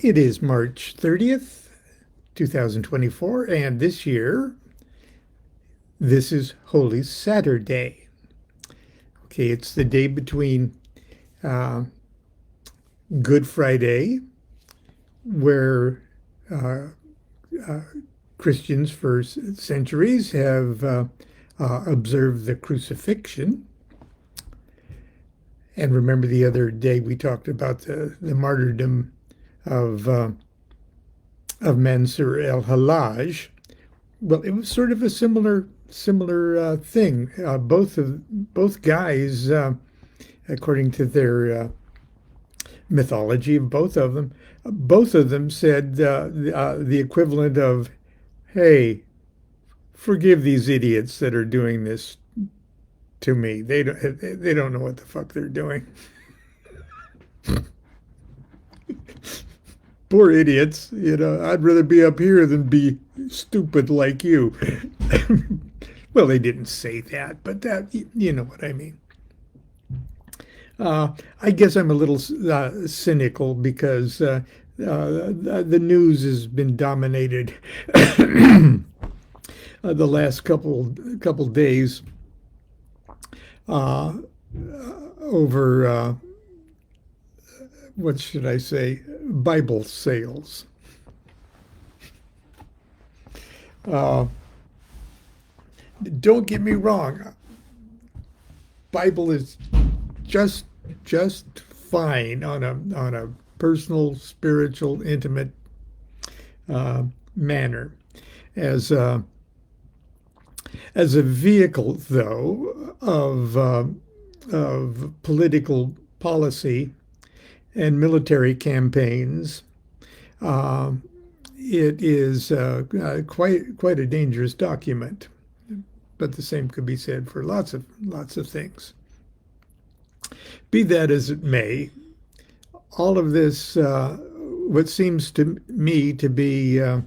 It is March 30th, 2024, and this year, this is Holy Saturday. Okay, it's the day between uh, Good Friday, where uh, uh, Christians for centuries have observed the crucifixion. And remember the other day we talked about the martyrdom of uh, of Mansur el-Hallaj. Well, it was sort of a similar thing. Both guys, according to their mythology of both of them said the equivalent of, "Hey, forgive these idiots that are doing this to me. They don't know what the fuck they're doing. Poor idiots. I'd rather be up here than be stupid like you." Well, they didn't say that, but that you know what I mean. I guess I'm a little cynical because the news has been dominated the last couple days uh, over what should I say, Bible sales. Uh, don't get me wrong, Bible is just just fine on a personal, spiritual, intimate manner. As as a vehicle, though, of political policy and military campaigns, uh, it is quite a dangerous document. But the same could be said for lots of things. Be that as it may, all of this, what seems to me to be uh,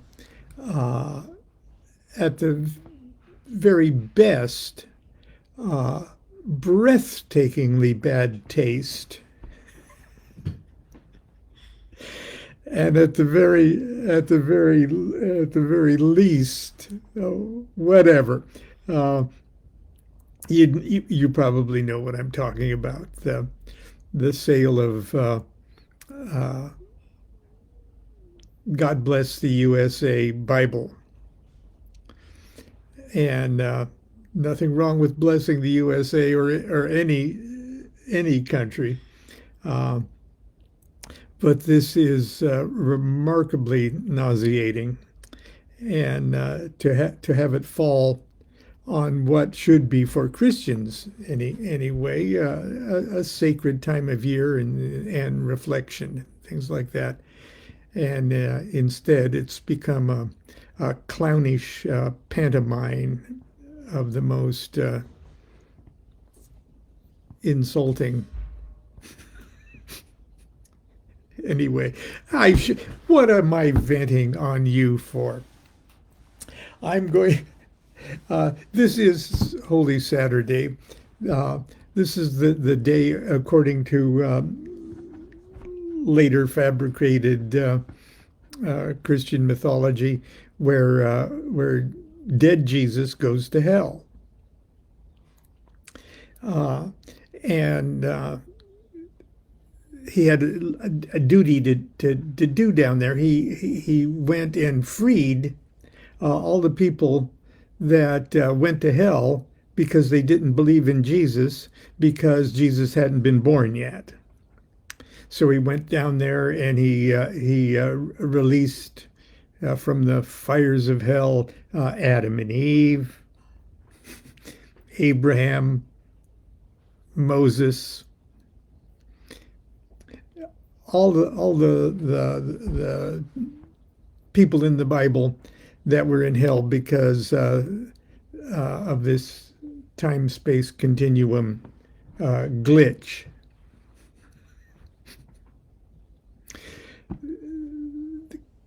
at the very best, breathtakingly bad taste, and at the very least, whatever. Uh, you probably know what I'm talking about. The sale of uh, God Bless the USA Bible. And nothing wrong with blessing the USA or any country. Uh, but this is remarkably nauseating. And to have it fall on what should be for Christians anyway, a sacred time of year and reflection, things like that. And instead, it's become a clownish pantomime of the most insulting. Anyway, what am I venting on you for? I'm going. This is Holy Saturday. Uh, this is the day, according to later fabricated Christian mythology, where dead Jesus goes to hell, and he had a duty to do down there. He went and freed all the people that went to hell because they didn't believe in Jesus because Jesus hadn't been born yet. So he went down there and he released from the fires of hell Adam and Eve, Abraham, Moses, all the people in the Bible that were in hell because of this time-space continuum glitch.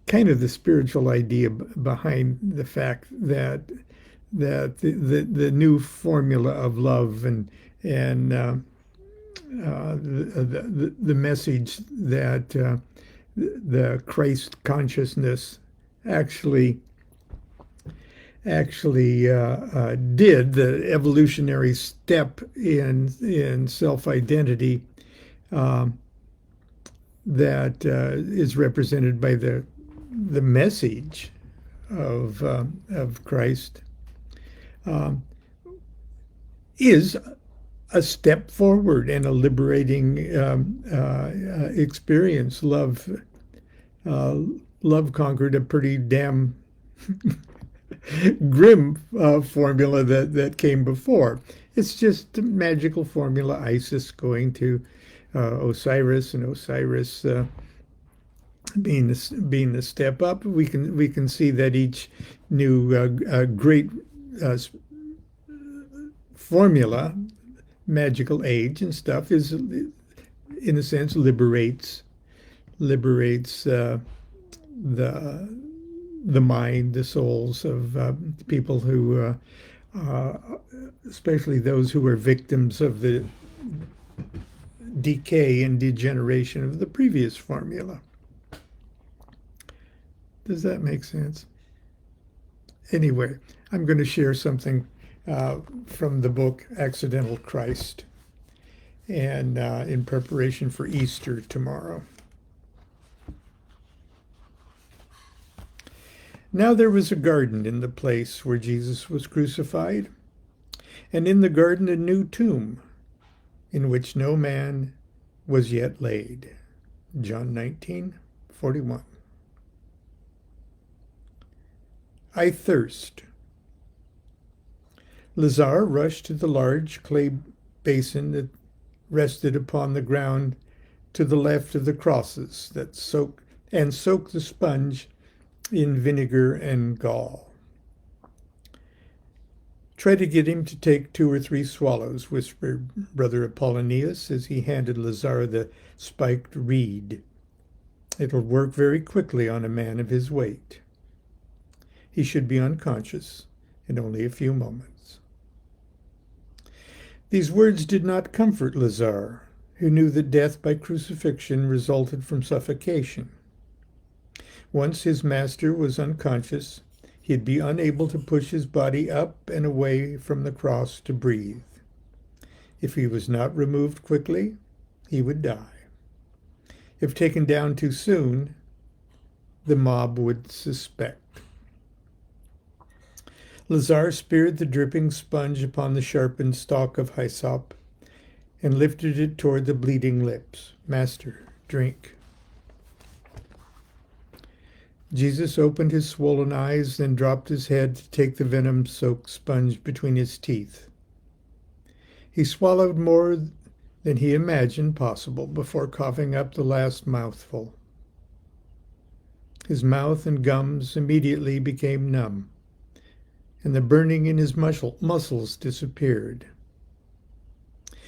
Kind of the spiritual idea behind the fact that the new formula of love and the message that the Christ consciousness actually did, the evolutionary step in self-identity that is represented by the message of Christ is a step forward and a liberating experience. Love conquered a pretty damn grim formula that came before. It's just a magical formula. Isis going to Osiris, and Osiris being the step up. We can see that each new great formula, magical age and stuff, is in a sense liberates the mind, the souls of people who, especially those who were victims of the decay and degeneration of the previous formula. Does that make sense? Anyway, I'm going to share something from the book Accidental Christ, and in preparation for Easter tomorrow. Now there was a garden in the place where Jesus was crucified, and in the garden a new tomb, in which no man was yet laid. John 19:41. I thirst. Lazar rushed to the large clay basin that rested upon the ground to the left of the crosses that soaked the sponge in vinegar and gall. Try to get him to take 2 or 3 swallows, whispered Brother Apollonius as he handed Lazar the spiked reed. It'll work very quickly on a man of his weight. He should be unconscious in only a few moments. These words did not comfort Lazar, who knew that death by crucifixion resulted from suffocation. Once his master was unconscious, he'd be unable to push his body up and away from the cross to breathe. If he was not removed quickly, he would die. If taken down too soon, the mob would suspect. Lazar speared the dripping sponge upon the sharpened stalk of hyssop and lifted it toward the bleeding lips. Master, drink. Jesus opened his swollen eyes, then dropped his head to take the venom-soaked sponge between his teeth. He swallowed more than he imagined possible before coughing up the last mouthful. His mouth and gums immediately became numb, and the burning in his muscles disappeared.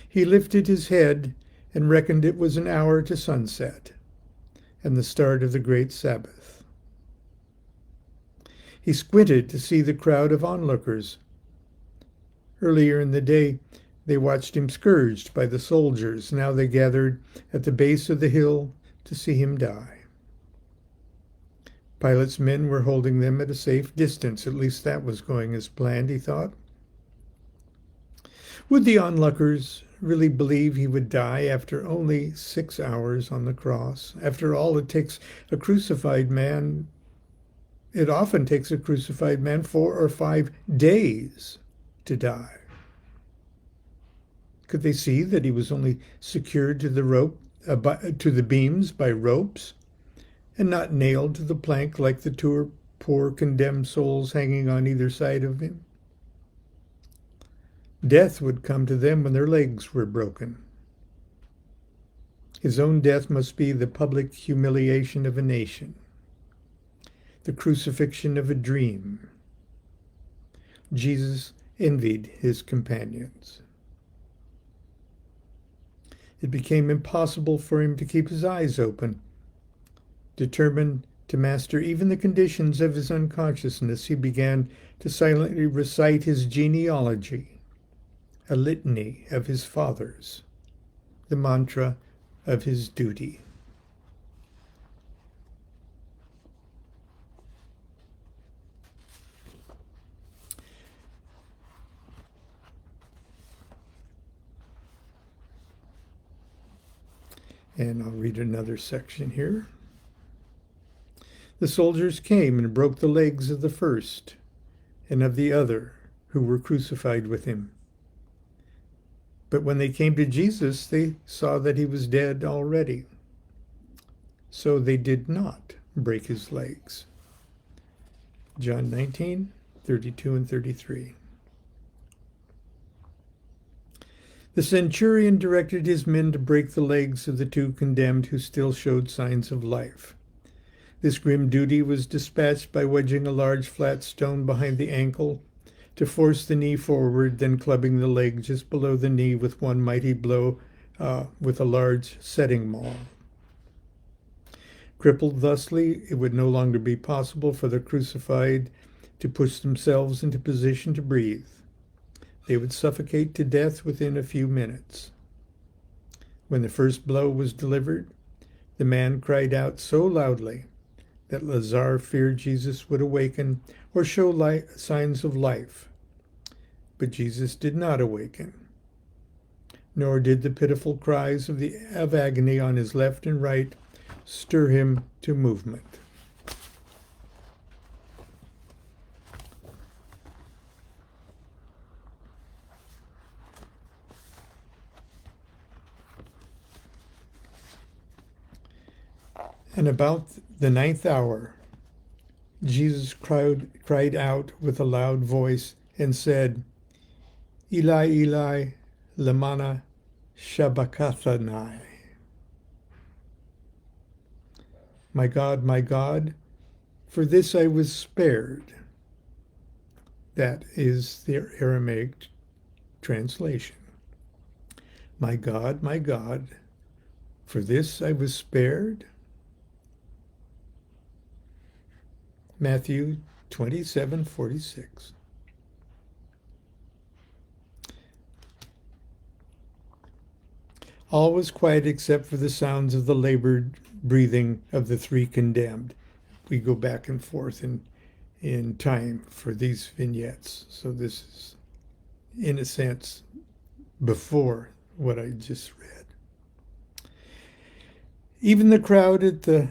He lifted his head and reckoned it was an hour to sunset and the start of the great Sabbath. He squinted to see the crowd of onlookers. Earlier in the day, they watched him scourged by the soldiers. Now they gathered at the base of the hill to see him die. Pilate's men were holding them at a safe distance. At least that was going as planned, he thought. Would the onlookers really believe he would die after only 6 hours on the cross? After all, it often takes a crucified man 4 or 5 days to die. Could they see that he was only secured to the beams by ropes, and not nailed to the plank like the 2 poor condemned souls hanging on either side of him? Death would come to them when their legs were broken. His own death must be the public humiliation of a nation, the crucifixion of a dream. Jesus envied his companions. It became impossible for him to keep his eyes open. Determined to master even the conditions of his unconsciousness, he began to silently recite his genealogy, a litany of his fathers, the mantra of his duty. And I'll read another section here. The soldiers came and broke the legs of the first and of the other who were crucified with him. But when they came to Jesus, they saw that he was dead already. So they did not break his legs. John 19, 32 and 33. The centurion directed his men to break the legs of the two condemned who still showed signs of life. This grim duty was dispatched by wedging a large flat stone behind the ankle to force the knee forward, then clubbing the leg just below the knee with one mighty blow with a large setting maul. Crippled thusly, it would no longer be possible for the crucified to push themselves into position to breathe. They would suffocate to death within a few minutes. When the first blow was delivered, the man cried out so loudly that Lazar feared Jesus would awaken or show signs of life. But Jesus did not awaken, nor did the pitiful cries of agony on his left and right stir him to movement. And about the 9th hour, Jesus cried out with a loud voice and said, Eli, Eli, lama sabachthani. My God, for this I was spared. That is the Aramaic translation. My God, for this I was spared. Matthew 27:46. All was quiet except for the sounds of the labored breathing of the three condemned. We go back and forth in time for these vignettes. So this is, in a sense, before what I just read. Even the crowd at the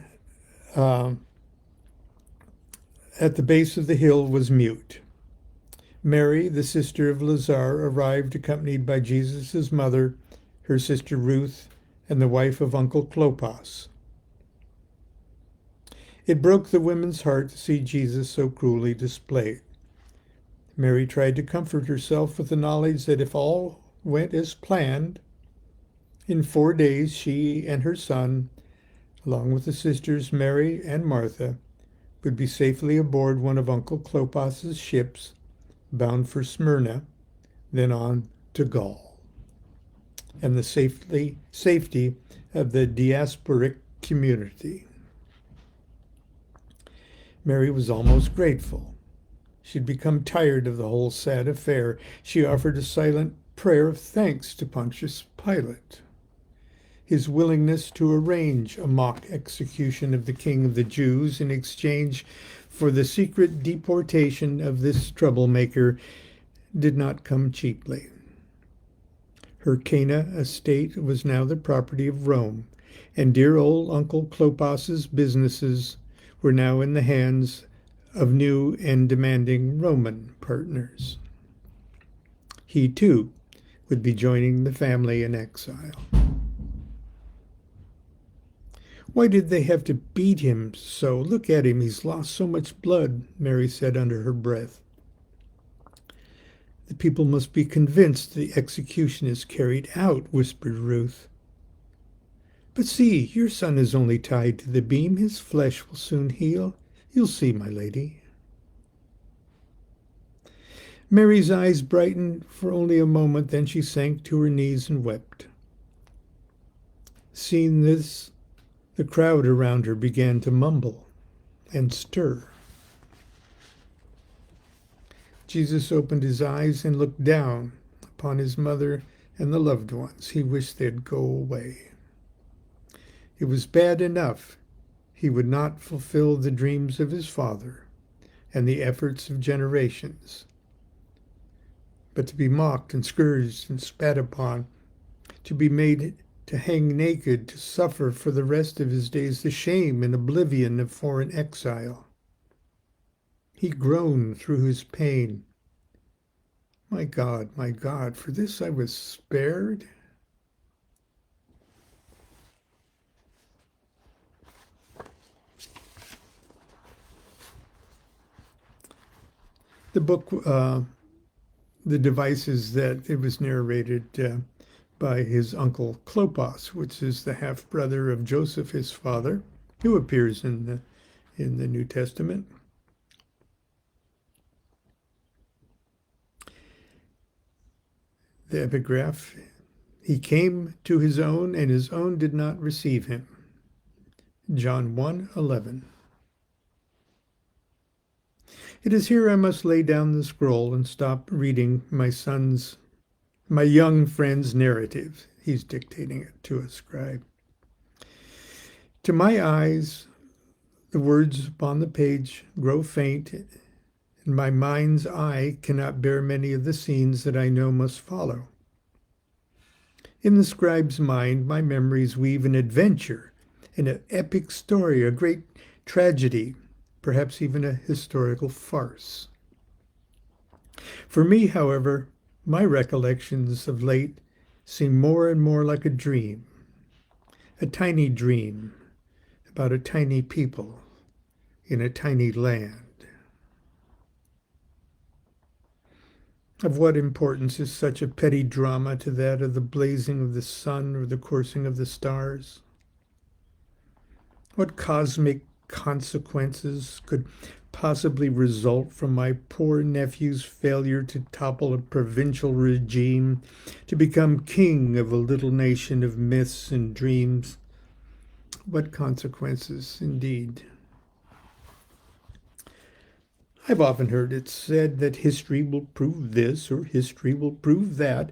base of the hill was mute. Mary, the sister of Lazar, arrived accompanied by Jesus' mother, her sister Ruth, and the wife of Uncle Clopas. It broke the women's heart to see Jesus so cruelly displayed. Mary tried to comfort herself with the knowledge that if all went as planned, in 4 days she and her son, along with the sisters Mary and Martha, would be safely aboard one of Uncle Clopas's ships, bound for Smyrna, then on to Gaul, and the safety of the diasporic community. Mary was almost grateful. She'd become tired of the whole sad affair. She offered a silent prayer of thanks to Pontius Pilate. His willingness to arrange a mock execution of the King of the Jews in exchange for the secret deportation of this troublemaker did not come cheaply. Her Cana estate was now the property of Rome, and dear old Uncle Clopas's businesses were now in the hands of new and demanding Roman partners. He, too, would be joining the family in exile. Why did they have to beat him so? Look at him, he's lost so much blood, Mary said under her breath. The people must be convinced the execution is carried out, whispered Ruth. But see, your son is only tied to the beam. His flesh will soon heal. You'll see, my lady. Mary's eyes brightened for only a moment, then she sank to her knees and wept. Seeing this, the crowd around her began to mumble and stir. Jesus opened his eyes and looked down upon his mother and the loved ones. He wished they'd go away. It was bad enough he would not fulfill the dreams of his father and the efforts of generations. But to be mocked and scourged and spat upon, to be made to hang naked, to suffer for the rest of his days the shame and oblivion of foreign exile. He groaned through his pain. My God, for this I was spared. The book, the devices that it was narrated by his uncle Clopas, which is the half-brother of Joseph, his father, who appears in the New Testament. The epigraph, he came to his own, and his own did not receive him. John 1:11. It is here I must lay down the scroll and stop reading my young friend's narrative. He's dictating it to a scribe. To my eyes, the words upon the page grow faint, and my mind's eye cannot bear many of the scenes that I know must follow. In the scribe's mind, my memories weave an adventure, an epic story, a great tragedy, perhaps even a historical farce. For me, however, my recollections of late seem more and more like a dream, a tiny dream about a tiny people in a tiny land. Of what importance is such a petty drama to that of the blazing of the sun or the coursing of the stars? What cosmic consequences could possibly result from my poor nephew's failure to topple a provincial regime, to become king of a little nation of myths and dreams? What consequences, indeed? I've often heard it said that history will prove this or history will prove that,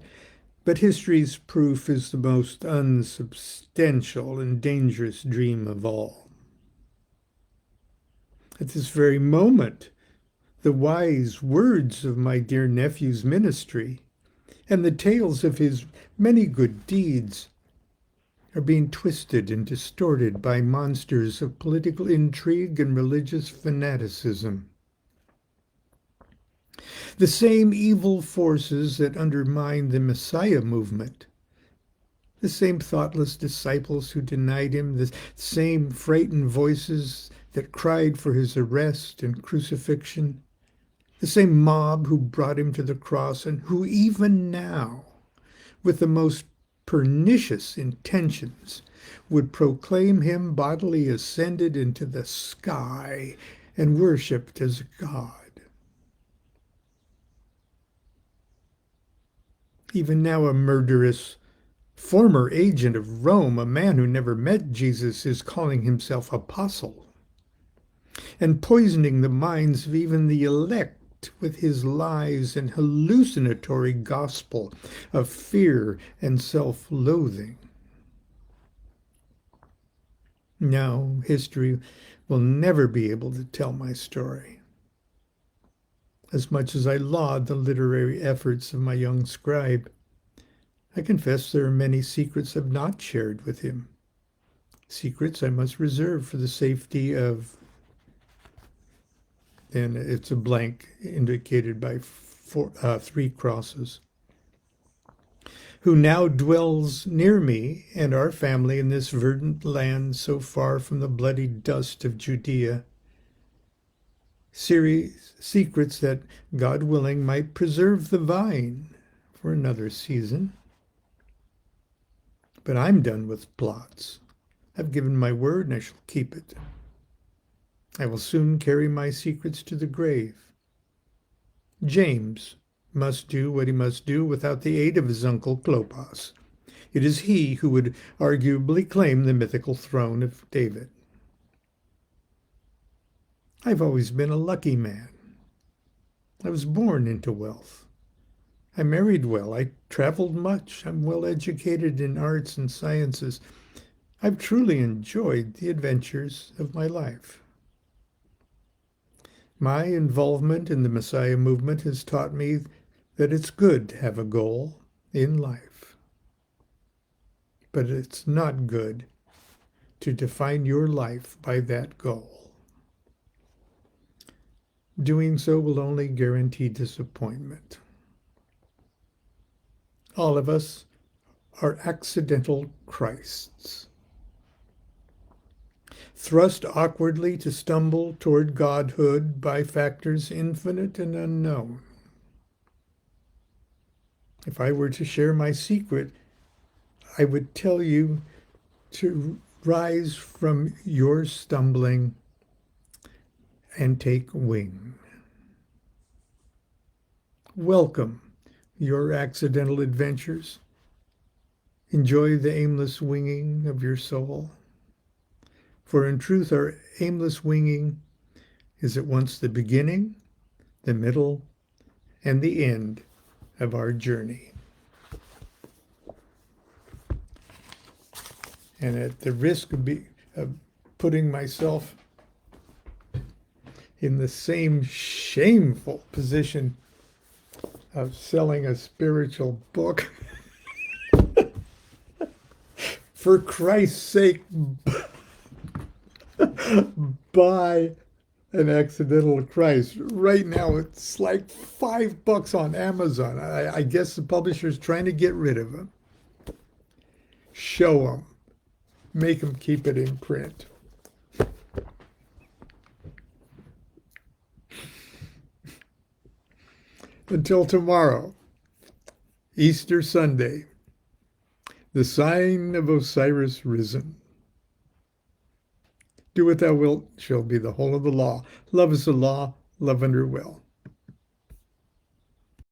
but history's proof is the most unsubstantial and dangerous dream of all. At this very moment, the wise words of my dear nephew's ministry and the tales of his many good deeds are being twisted and distorted by monsters of political intrigue and religious fanaticism. The same evil forces that undermined the Messiah movement, the same thoughtless disciples who denied him, the same frightened voices that cried for his arrest and crucifixion, the same mob who brought him to the cross and who even now, with the most pernicious intentions, would proclaim him bodily ascended into the sky and worshipped as God. Even now, a murderous former agent of Rome, a man who never met Jesus, is calling himself apostle and poisoning the minds of even the elect with his lies and hallucinatory gospel of fear and self-loathing. No, history will never be able to tell my story. As much as I laud the literary efforts of my young scribe, I confess there are many secrets I've not shared with him. Secrets I must reserve for the safety of, and it's a blank indicated by three crosses, who now dwells near me and our family in this verdant land so far from the bloody dust of Judea. Secrets that, God willing, might preserve the vine for another season. But I'm done with plots. I've given my word and I shall keep it. I will soon carry my secrets to the grave. James must do what he must do without the aid of his uncle Clopas. It is he who would arguably claim the mythical throne of David. I've always been a lucky man. I was born into wealth. I married well. I traveled much. I'm well educated in arts and sciences. I've truly enjoyed the adventures of my life. My involvement in the Messiah movement has taught me that it's good to have a goal in life. but it's not good to define your life by that goal. Doing so will only guarantee disappointment. All of us are accidental Christs, thrust awkwardly to stumble toward godhood by factors infinite and unknown. If I were to share my secret, I would tell you to rise from your stumbling and take wing. Welcome your accidental adventures. Enjoy the aimless winging of your soul. For in truth, our aimless winging is at once the beginning, the middle, and the end of our journey. And at the risk of putting myself in the same shameful position of selling a spiritual book, for Christ's sake, buy an accidental Christ. Right now, it's like $5 on Amazon. I guess the publisher's trying to get rid of them. Show them. Make them keep it in print. Until tomorrow, Easter Sunday, the sign of Osiris risen. Do what thou wilt shall be the whole of the law. Love is the law, love under will.